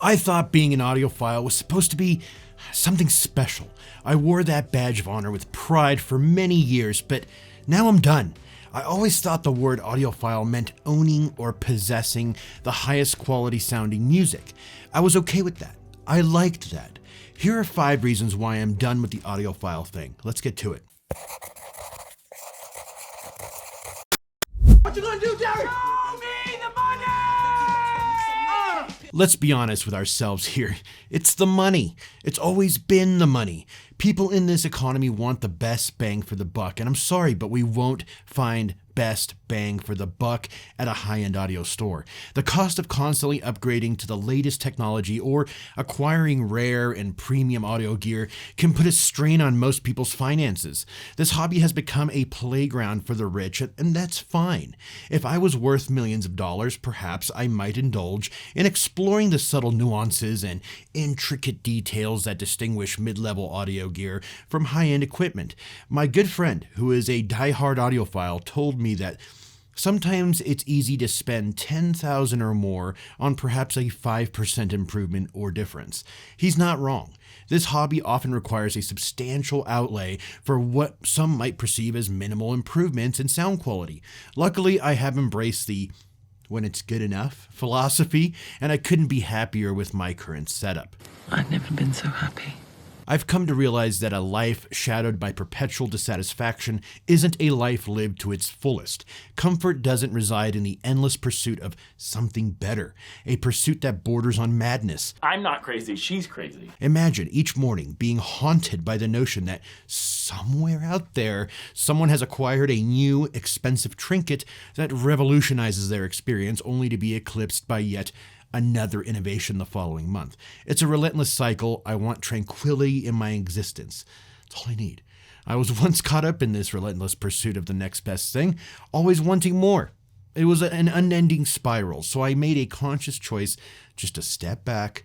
I thought being an audiophile was supposed to be something special. I wore that badge of honor with pride for many years, but now I'm done. I always thought the word audiophile meant owning or possessing the highest quality sounding music. I was okay with that. I liked that. Here are 5 reasons why I'm done with the audiophile thing. Let's get to it. What you gonna do, Derek? Show me the money! Let's be honest with ourselves here. It's the money. It's always been the money. People in this economy want the best bang for the buck, and I'm sorry, but we won't find best bang for the buck at a high-end audio store. The cost of constantly upgrading to the latest technology or acquiring rare and premium audio gear can put a strain on most people's finances. This hobby has become a playground for the rich, and that's fine. If I was worth millions of dollars, perhaps I might indulge in exploring the subtle nuances and intricate details that distinguish mid-level audio gear from high-end equipment. My good friend, who is a die-hard audiophile, told me that sometimes it's easy to spend $10,000 or more on perhaps a 5% improvement or difference. He's not wrong. This hobby often requires a substantial outlay for what some might perceive as minimal improvements in sound quality. Luckily, I have embraced the when it's good enough philosophy, and I couldn't be happier with my current setup. I've never been so happy. I've come to realize that a life shadowed by perpetual dissatisfaction isn't a life lived to its fullest. Comfort doesn't reside in the endless pursuit of something better, a pursuit that borders on madness. I'm not crazy, she's crazy. Imagine each morning being haunted by the notion that somewhere out there, someone has acquired a new, expensive trinket that revolutionizes their experience only to be eclipsed by yet another innovation the following month. It's a relentless cycle. I want tranquility in my existence. That's all I need. I was once caught up in this relentless pursuit of the next best thing, always wanting more. It was an unending spiral, so I made a conscious choice just to step back,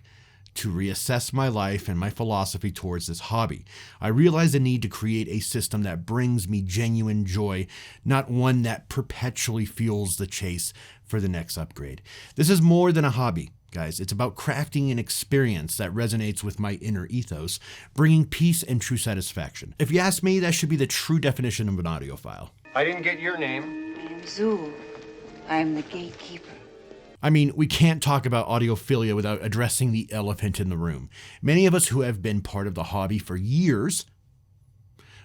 to reassess my life and my philosophy towards this hobby. I realized the need to create a system that brings me genuine joy, not one that perpetually fuels the chase for the next upgrade. This is more than a hobby, guys. It's about crafting an experience that resonates with my inner ethos, bringing peace and true satisfaction. If you ask me, that should be the true definition of an audiophile. I didn't get your name. My name's Zool. I'm the Gatekeeper. I mean, we can't talk about audiophilia without addressing the elephant in the room. Many of us who have been part of the hobby for years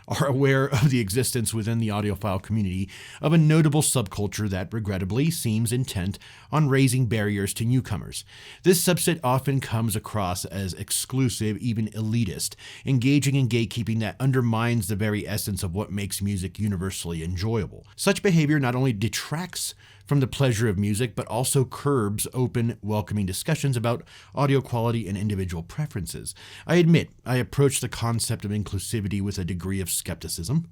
are aware of the existence within the audiophile community of a notable subculture that regrettably seems intent on raising barriers to newcomers. This subset often comes across as exclusive, even elitist, engaging in gatekeeping that undermines the very essence of what makes music universally enjoyable. Such behavior not only detracts from the pleasure of music, but also curbs open, welcoming discussions about audio quality and individual preferences. I admit, I approach the concept of inclusivity with a degree of skepticism,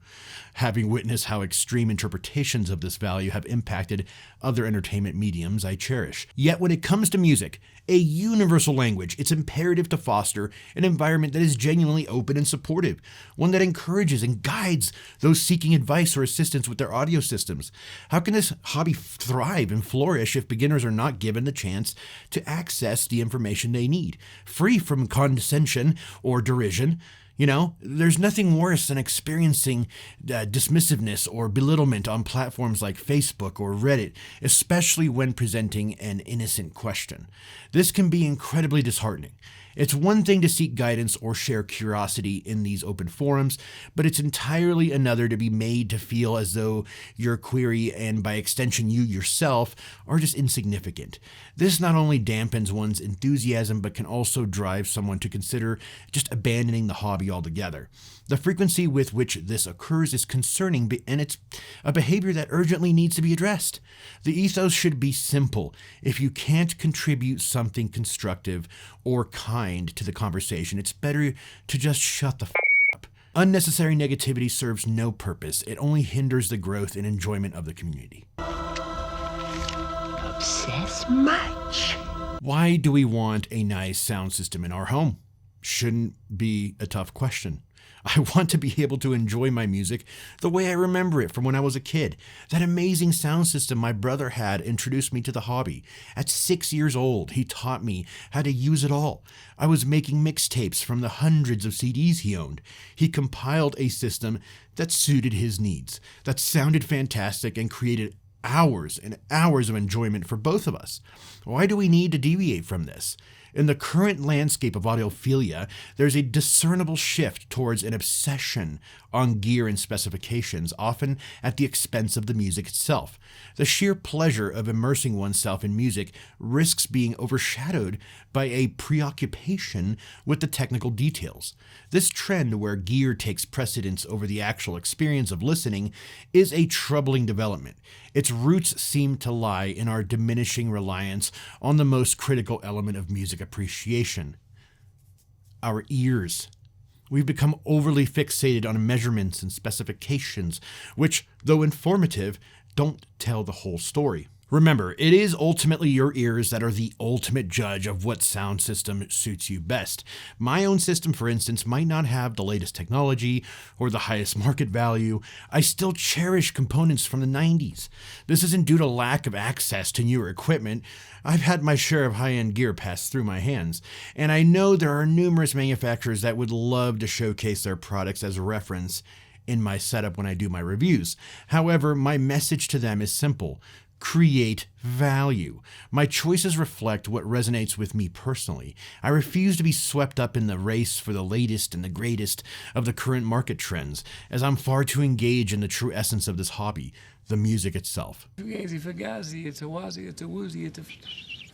having witnessed how extreme interpretations of this value have impacted other entertainment mediums I cherish. Yet when it comes to music, a universal language, it's imperative to foster an environment that is genuinely open and supportive, one that encourages and guides those seeking advice or assistance with their audio systems. How can this hobby thrive and flourish if beginners are not given the chance to access the information they need, free from condescension or derision? You know, there's nothing worse than experiencing dismissiveness or belittlement on platforms like Facebook or Reddit, especially when presenting an innocent question. This can be incredibly disheartening. It's one thing to seek guidance or share curiosity in these open forums, but it's entirely another to be made to feel as though your query, and by extension you yourself, are just insignificant. This not only dampens one's enthusiasm, but can also drive someone to consider just abandoning the hobby altogether. The frequency with which this occurs is concerning, and it's a behavior that urgently needs to be addressed. The ethos should be simple. If you can't contribute something constructive or kind to the conversation, it's better to just shut the up. Unnecessary negativity serves no purpose. It only hinders the growth and enjoyment of the community. Obsessed much? Why do we want a nice sound system in our home? Shouldn't be a tough question. I want to be able to enjoy my music the way I remember it from when I was a kid. That amazing sound system my brother had introduced me to the hobby. At 6 years old, he taught me how to use it all. I was making mixtapes from the hundreds of CDs he owned. He compiled a system that suited his needs, that sounded fantastic and created hours and hours of enjoyment for both of us. Why do we need to deviate from this? In the current landscape of audiophilia, there's a discernible shift towards an obsession on gear and specifications, often at the expense of the music itself. The sheer pleasure of immersing oneself in music risks being overshadowed by a preoccupation with the technical details. This trend, where gear takes precedence over the actual experience of listening, is a troubling development. Its roots seem to lie in our diminishing reliance on the most critical element of music appreciation: our ears. We've become overly fixated on measurements and specifications, which, though informative, don't tell the whole story. Remember, it is ultimately your ears that are the ultimate judge of what sound system suits you best. My own system, for instance, might not have the latest technology or the highest market value. I still cherish components from the 90s. This isn't due to lack of access to newer equipment. I've had my share of high-end gear pass through my hands, and I know there are numerous manufacturers that would love to showcase their products as a reference in my setup when I do my reviews. However, my message to them is simple: create value. My choices reflect what resonates with me personally. I refuse to be swept up in the race for the latest and the greatest of the current market trends, as I'm far too engaged in the true essence of this hobby, the music itself. Fugazi, fugazi, it's a wazi, it's a woozy, it's a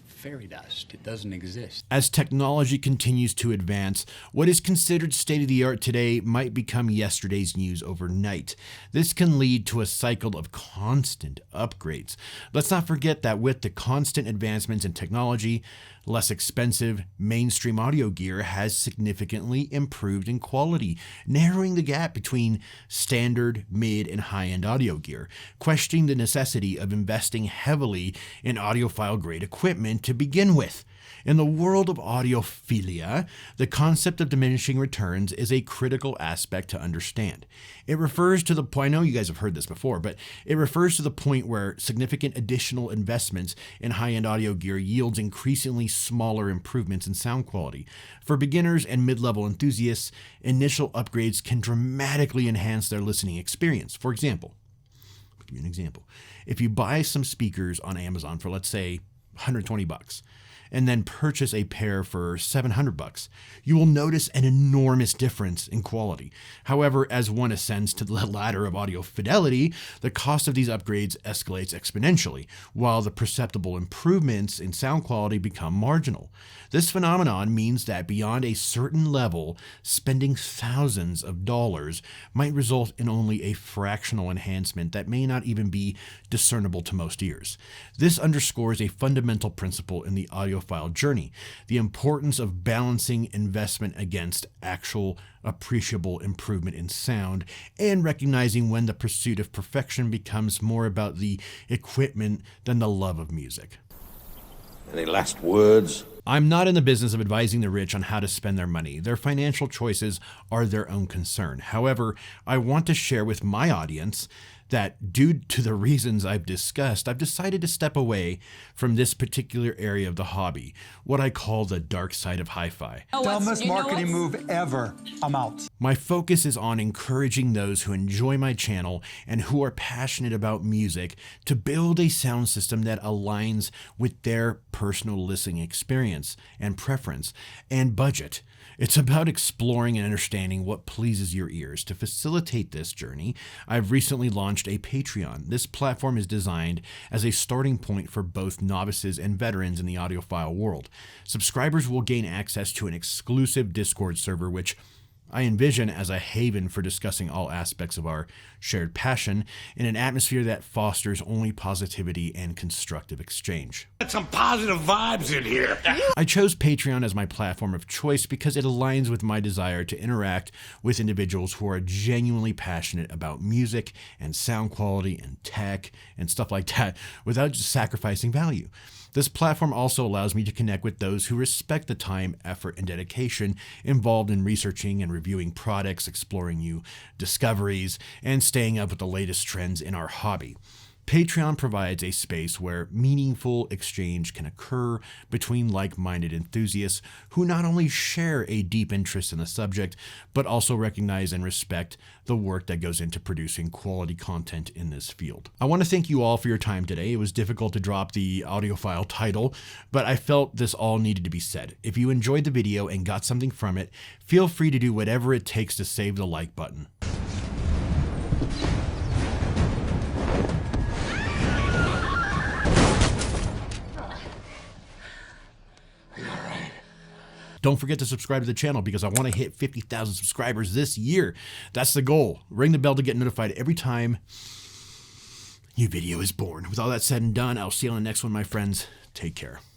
fairy dust. It doesn't exist. As technology continues to advance, what is considered state-of-the-art today might become yesterday's news overnight. This can lead to a cycle of constant upgrades. Let's not forget that with the constant advancements in technology, less expensive mainstream audio gear has significantly improved in quality, narrowing the gap between standard, mid, and high-end audio gear, questioning the necessity of investing heavily in audiophile-grade equipment to begin with. In the world of audiophilia, the concept of diminishing returns is a critical aspect to understand. It refers to the point, I know you guys have heard this before, but it refers to the point where significant additional investments in high-end audio gear yields increasingly smaller improvements in sound quality. For beginners and mid-level enthusiasts, initial upgrades can dramatically enhance their listening experience. For example, I'll give you an example. If you buy some speakers on Amazon for, let's say, $120, and then purchase a pair for $700, you will notice an enormous difference in quality. However, as one ascends to the ladder of audio fidelity, the cost of these upgrades escalates exponentially, while the perceptible improvements in sound quality become marginal. This phenomenon means that beyond a certain level, spending thousands of dollars might result in only a fractional enhancement that may not even be discernible to most ears. This underscores a fundamental principle in the audiophile journey: the importance of balancing investment against actual appreciable improvement in sound, and recognizing when the pursuit of perfection becomes more about the equipment than the love of music. Any last words? I'm not in the business of advising the rich on how to spend their money. Their financial choices are their own concern. However, I want to share with my audience that due to the reasons I've discussed, I've decided to step away from this particular area of the hobby, what I call the dark side of hi-fi. Dumbest marketing move ever. I'm out. My focus is on encouraging those who enjoy my channel and who are passionate about music to build a sound system that aligns with their personal listening experience and preference and budget. It's about exploring and understanding what pleases your ears. To facilitate this journey, I've recently launched a Patreon. This platform is designed as a starting point for both novices and veterans in the audiophile world. Subscribers will gain access to an exclusive Discord server, which I envision as a haven for discussing all aspects of our shared passion in an atmosphere that fosters only positivity and constructive exchange. Got some positive vibes in here. I chose Patreon as my platform of choice because it aligns with my desire to interact with individuals who are genuinely passionate about music and sound quality and tech and stuff like that without just sacrificing value. This platform also allows me to connect with those who respect the time, effort, and dedication involved in researching and reviewing products, exploring new discoveries, and staying up with the latest trends in our hobby. Patreon provides a space where meaningful exchange can occur between like-minded enthusiasts who not only share a deep interest in the subject, but also recognize and respect the work that goes into producing quality content in this field. I want to thank you all for your time today. It was difficult to drop the audiophile title, but I felt this all needed to be said. If you enjoyed the video and got something from it, feel free to do whatever it takes to save the like button. Don't forget to subscribe to the channel because I want to hit 50,000 subscribers this year. That's the goal. Ring the bell to get notified every time a new video is born. With all that said and done, I'll see you on the next one, my friends. Take care.